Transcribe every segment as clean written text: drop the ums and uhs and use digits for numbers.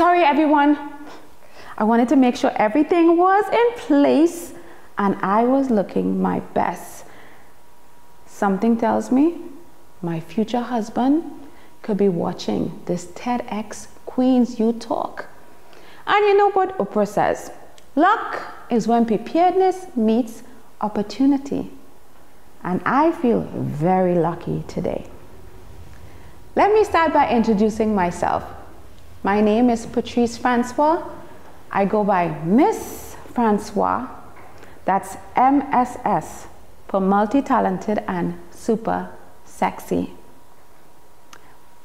Sorry everyone, I wanted to make sure everything was in place and I was looking my best. Something tells me my future husband could be watching this TEDxQueensU talk. And you know what Oprah says? Luck is when preparedness meets opportunity. And I feel very lucky today. Let me start by introducing myself. My name is Patrice Francois. I go by Mss Francois. That's MSS for multi-talented and super sexy.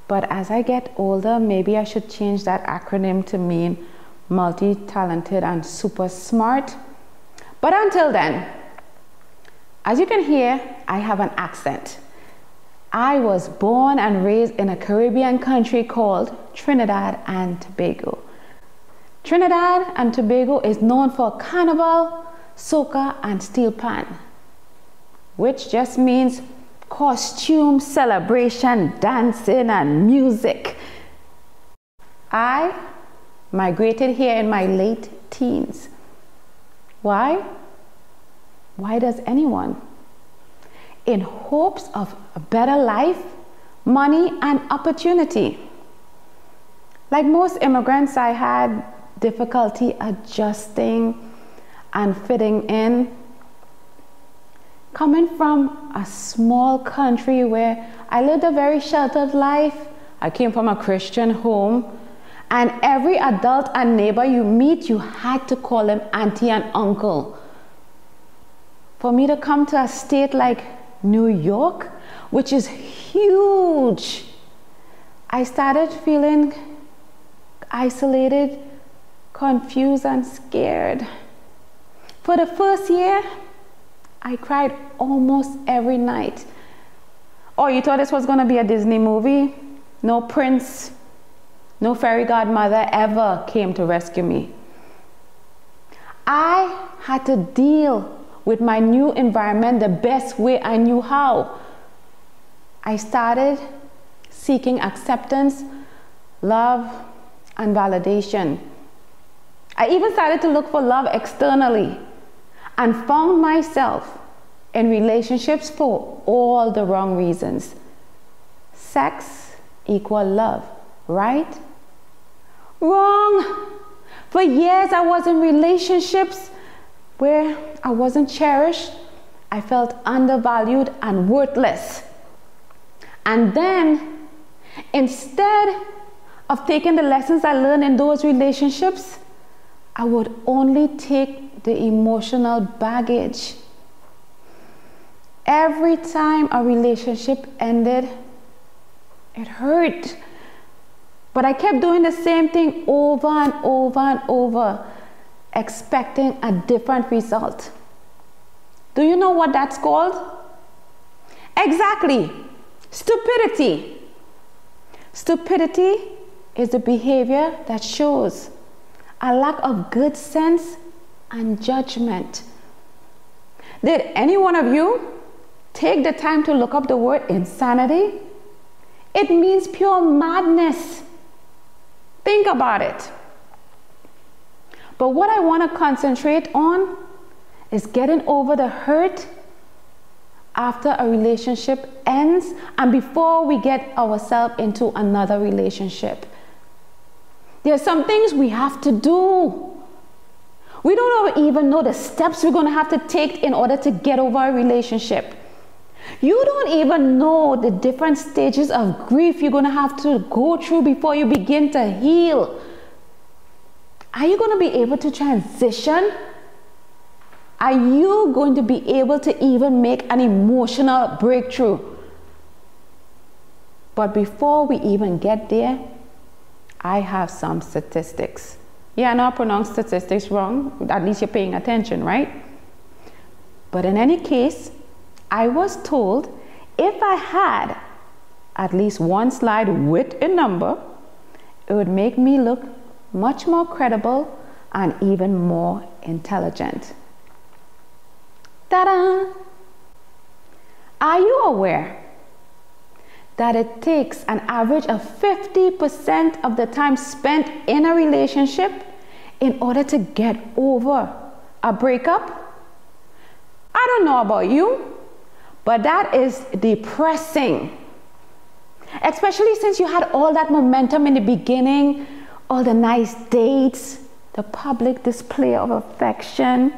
But as I get older, maybe I should change that acronym to mean multi-talented and super smart. But until then, as you can hear, I have an accent. I was born and raised in a Caribbean country called Trinidad and Tobago. Trinidad and Tobago is known for carnival, soca, and steel pan, which just means costume, celebration, dancing, and music. I migrated here in my late teens. Why? Why does anyone? In hopes of a better life, money, and opportunity. Like most immigrants, I had difficulty adjusting and fitting in. Coming from a small country where I lived a very sheltered life, I came from a Christian home, and every adult and neighbor you meet, you had to call them auntie and uncle. For me to come to a state like New York, which is huge, I started feeling isolated, confused, and scared. For the first year, I cried almost every night. Oh, you thought this was going to be a Disney movie? No prince, no fairy godmother ever came to rescue me. I had to deal with my new environment the best way I knew how. I started seeking acceptance, love, and validation. I even started to look for love externally and found myself in relationships for all the wrong reasons. Sex equal love, right? Wrong! For years I was in relationships where I wasn't cherished, I felt undervalued and worthless. And then, instead of taking the lessons I learned in those relationships, I would only take the emotional baggage. Every time a relationship ended, it hurt. But I kept doing the same thing over and over and over, expecting a different result. Do you know what that's called? Exactly, stupidity. Stupidity is the behavior that shows a lack of good sense and judgment. Did any one of you take the time to look up the word insanity? It means pure madness. Think about it. But what I want to concentrate on is getting over the hurt after a relationship ends and before we get ourselves into another relationship. There are some things we have to do. We don't even know the steps we're going to have to take in order to get over a relationship. You don't even know the different stages of grief you're going to have to go through before you begin to heal. Are you going to be able to transition? Are you going to be able to even make an emotional breakthrough? But before we even get there, I have some statistics. Yeah, I know I pronounced statistics wrong. At least you're paying attention, right? But in any case, I was told if I had at least one slide with a number, it would make me look much more credible and even more intelligent. Ta-da! Are you aware that it takes an average of 50% of the time spent in a relationship in order to get over a breakup? I don't know about you, but that is depressing. Especially since you had all that momentum in the beginning, all the nice dates, the public display of affection.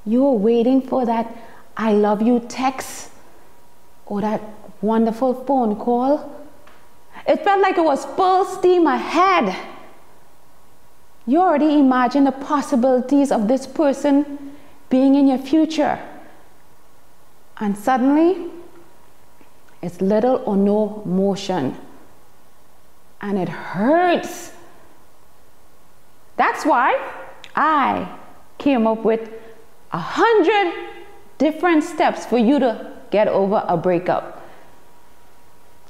You were waiting for that I love you text or that wonderful phone call. It felt like it was full steam ahead. You already imagined the possibilities of this person being in your future. And suddenly, it's little or no motion. And it hurts. That's why I came up with 100 different steps for you to get over a breakup.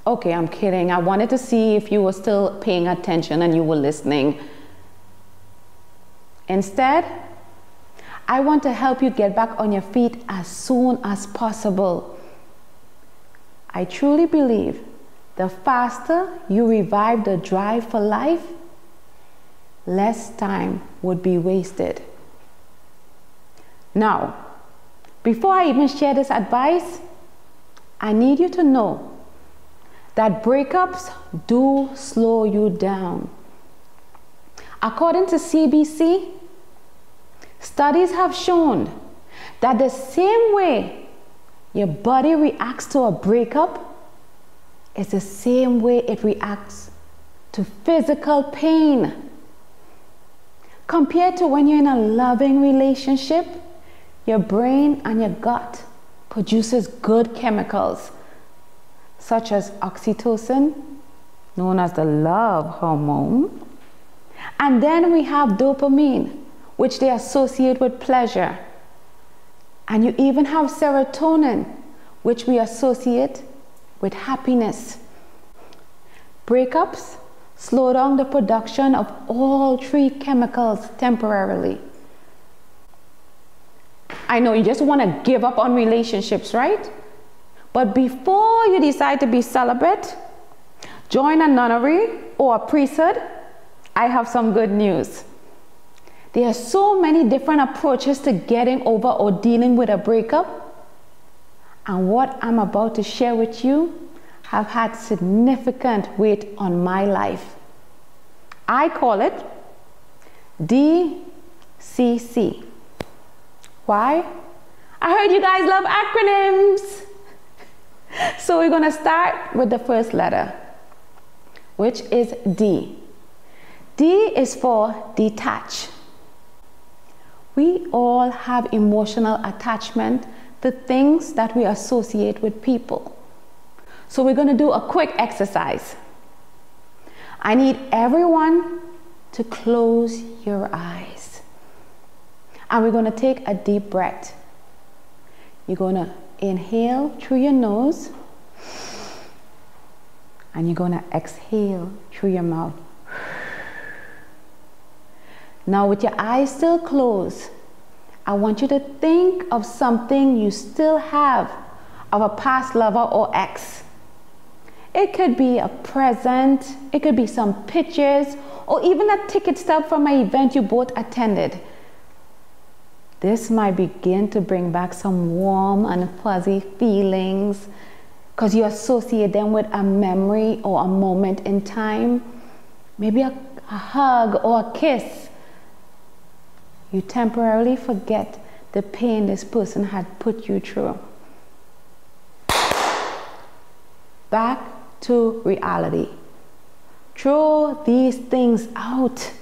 Okay, I'm kidding. I wanted to see if you were still paying attention and you were listening. Instead, I want to help you get back on your feet as soon as possible. I truly believe the faster you revive the drive for life, less time would be wasted. Now, before I even share this advice, I need you to know that breakups do slow you down. According to CBC, studies have shown that the same way your body reacts to a breakup is the same way it reacts to physical pain. Compared to when you're in a loving relationship, your brain and your gut produces good chemicals such as oxytocin, known as the love hormone. And then we have dopamine, which they associate with pleasure. And you even have serotonin, which we associate with happiness. Breakups slow down the production of all three chemicals temporarily. I know you just want to give up on relationships, right? But before you decide to be celibate, join a nunnery or a priesthood, I have some good news. There are so many different approaches to getting over or dealing with a breakup. And what I'm about to share with you have had significant weight on my life. I call it DCC. Why? I heard you guys love acronyms. So we're going to start with the first letter, which is D. D is for detach. We all have emotional attachment to things that we associate with people. So we're going to do a quick exercise. I need everyone to close your eyes. And we're going to take a deep breath. You're going to inhale through your nose. And you're going to exhale through your mouth. Now with your eyes still closed, I want you to think of something you still have of a past lover or ex. It could be a present, it could be some pictures, or even a ticket stub from an event you both attended. This might begin to bring back some warm and fuzzy feelings because you associate them with a memory or a moment in time. Maybe a hug or a kiss. You temporarily forget the pain this person had put you through. Back to reality. Throw these things out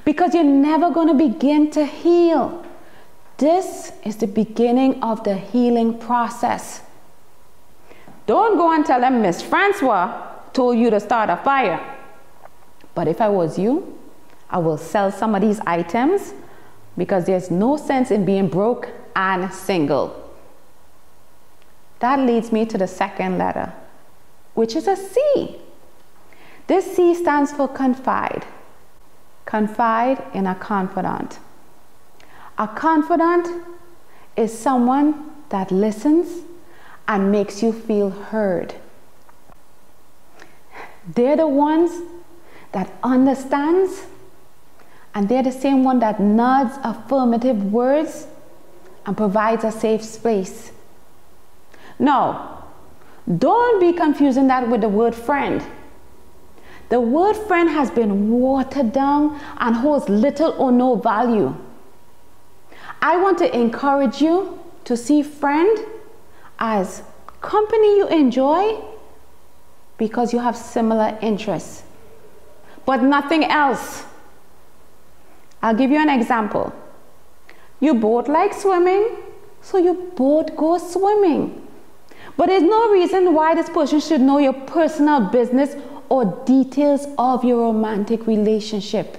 because you're never going to begin to heal. This is the beginning of the healing process. Don't go and tell them Mss Francois told you to start a fire. But if I was you, I will sell some of these items because there's no sense in being broke and single. That leads me to the second letter, which is a C. This C stands for confide. Confide in a confidant. A confidant is someone that listens and makes you feel heard. They're the ones that understands, and they're the same one that nods affirmative words and provides a safe space. Now, don't be confusing that with the word friend. The word friend has been watered down and holds little or no value. I want to encourage you to see friend as company you enjoy because you have similar interests, but nothing else. I'll give you an example. You both like swimming, so you both go swimming. But there's no reason why this person should know your personal business or details of your romantic relationship.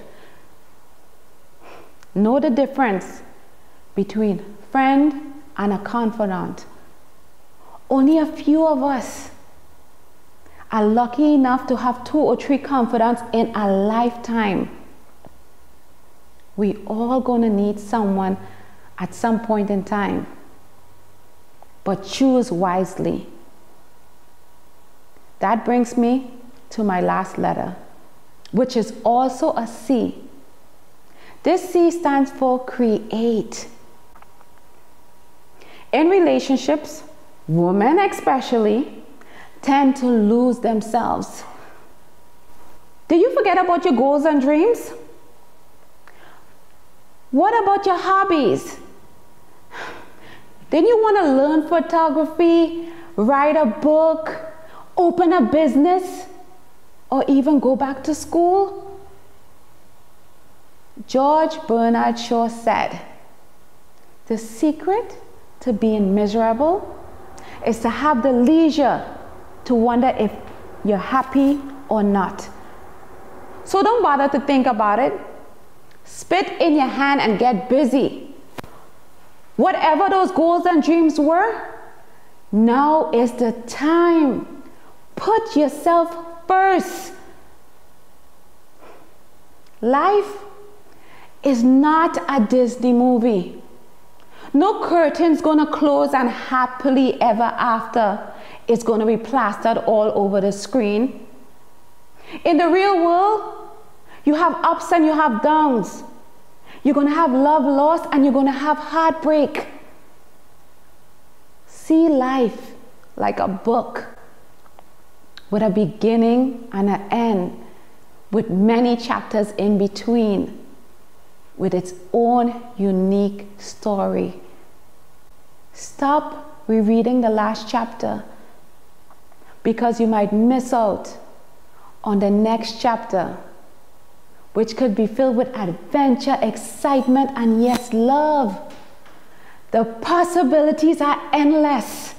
Know the difference between friend and a confidant. Only a few of us are lucky enough to have 2 or 3 confidants in a lifetime. We all gonna need someone at some point in time, but choose wisely. That brings me to my last letter, which is also a C. This C stands for create. In relationships, women especially tend to lose themselves. Did you forget about your goals and dreams? What about your hobbies? Didn't you want to learn photography, write a book, open a business, or even go back to school? George Bernard Shaw said, the secret to being miserable is to have the leisure to wonder if you're happy or not. So don't bother to think about it. Spit in your hand and get busy. Whatever those goals and dreams were, now is the time. Put yourself first. Life is not a Disney movie. No curtain's gonna close and happily ever after it's gonna be plastered all over the screen. In the real world, you have ups and you have downs. You're gonna have love lost and you're gonna have heartbreak. See life like a book with a beginning and an end, with many chapters in between, with its own unique story. Stop rereading the last chapter because you might miss out on the next chapter, which could be filled with adventure, excitement, and yes, love. The possibilities are endless.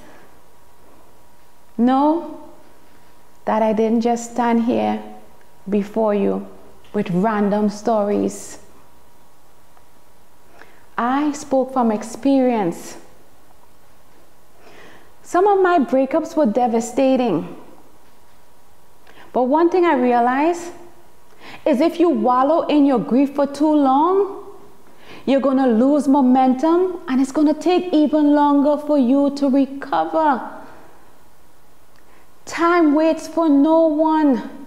Know that I didn't just stand here before you with random stories. I spoke from experience. Some of my breakups were devastating. But one thing I realized is if you wallow in your grief for too long, you're going to lose momentum and it's going to take even longer for you to recover. Time waits for no one.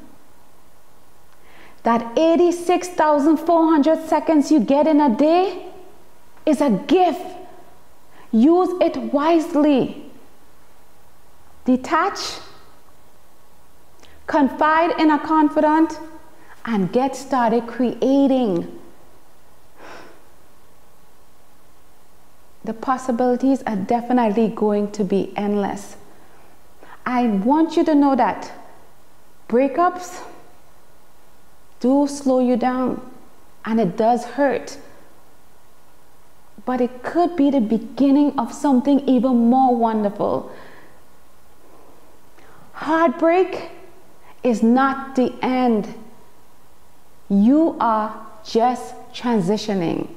That 86,400 seconds you get in a day is a gift. Use it wisely. Detach, confide in a confidant, and get started creating. The possibilities are definitely going to be endless. I want you to know that breakups do slow you down and it does hurt. But it could be the beginning of something even more wonderful. Heartbreak is not the end. You are just transitioning.